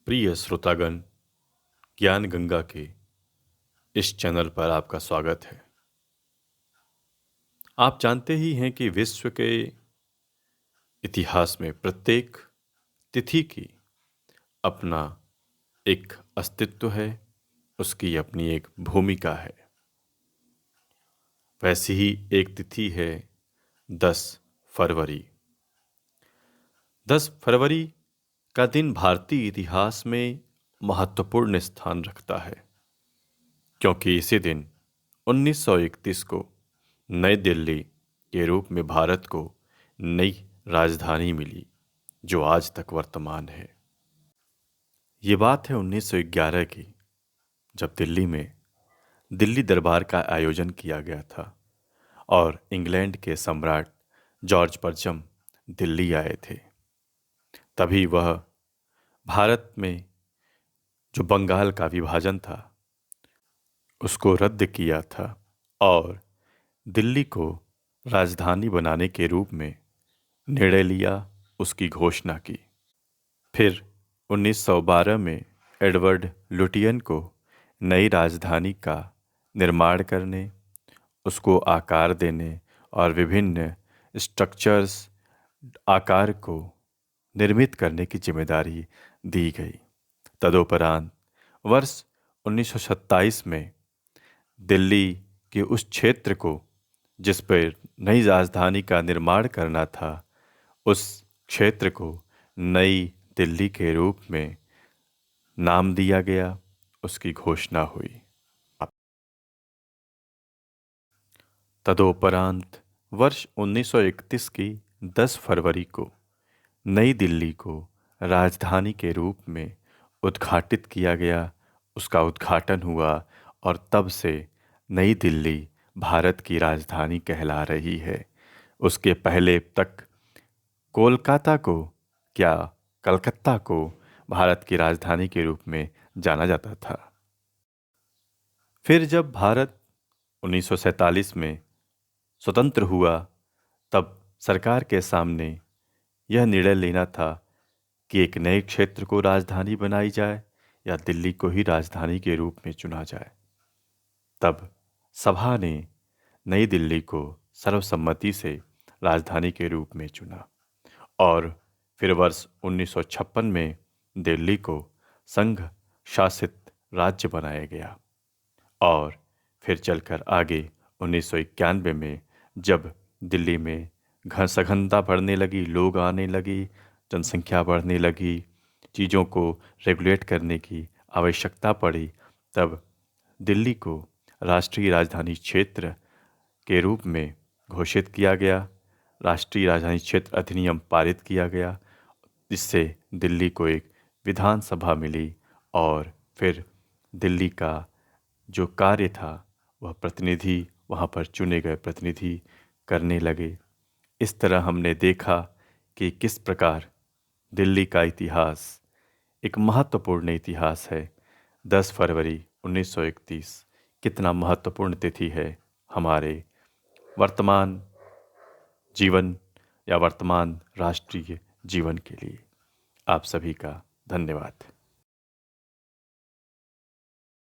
प्रिय श्रोतागण, ज्ञान गंगा के इस चैनल पर आपका स्वागत है। आप जानते ही हैं कि विश्व के इतिहास में प्रत्येक तिथि की अपना एक अस्तित्व है, उसकी अपनी एक भूमिका है। वैसी ही एक तिथि है 10 फरवरी। 10 फरवरी का दिन भारतीय इतिहास में महत्वपूर्ण स्थान रखता है, क्योंकि इसी दिन 1931 को नई दिल्ली के रूप में भारत को नई राजधानी मिली, जो आज तक वर्तमान है। ये बात है 1911 की, जब दिल्ली में दिल्ली दरबार का आयोजन किया गया था और इंग्लैंड के सम्राट जॉर्ज पंचम दिल्ली आए थे। तभी वह भारत में जो बंगाल का विभाजन था उसको रद्द किया था और दिल्ली को राजधानी बनाने के रूप में निर्णय लिया, उसकी घोषणा की। फिर 1912 में एडवर्ड लुटियन को नई राजधानी का निर्माण करने, उसको आकार देने और विभिन्न स्ट्रक्चर्स आकार को निर्मित करने की जिम्मेदारी दी गई। तदोपरांत वर्ष 1927 में दिल्ली के उस क्षेत्र को जिस पर नई राजधानी का निर्माण करना था, उस क्षेत्र को नई दिल्ली के रूप में नाम दिया गया, उसकी घोषणा हुई। तदोपरांत वर्ष 1931 की 10 फरवरी को नई दिल्ली को राजधानी के रूप में उद्घाटित किया गया, उसका उद्घाटन हुआ और तब से नई दिल्ली भारत की राजधानी कहला रही है। उसके पहले तक कोलकाता को, क्या कलकत्ता को भारत की राजधानी के रूप में जाना जाता था। फिर जब भारत 1947 में स्वतंत्र हुआ, तब सरकार के सामने यह निर्णय लेना था कि एक नए क्षेत्र को राजधानी बनाई जाए या दिल्ली को ही राजधानी के रूप में चुना जाए। तब सभा ने नई दिल्ली को सर्वसम्मति से राजधानी के रूप में चुना और फिर वर्ष 1956 में दिल्ली को संघ शासित राज्य बनाया गया और फिर चलकर आगे 1991 में जब दिल्ली में सघनता बढ़ने लगी, लोग आने लगी, जनसंख्या बढ़ने लगी, चीज़ों को रेगुलेट करने की आवश्यकता पड़ी, तब दिल्ली को राष्ट्रीय राजधानी क्षेत्र के रूप में घोषित किया गया। राष्ट्रीय राजधानी क्षेत्र अधिनियम पारित किया गया, जिससे दिल्ली को एक विधानसभा मिली और फिर दिल्ली का जो कार्य था वह प्रतिनिधि, वहाँ पर चुने गए प्रतिनिधि करने लगे। इस तरह हमने देखा कि किस प्रकार दिल्ली का इतिहास एक महत्वपूर्ण इतिहास है। 10 फरवरी 1931 कितना महत्वपूर्ण तिथि है हमारे वर्तमान जीवन या वर्तमान राष्ट्रीय जीवन के लिए। आप सभी का धन्यवाद।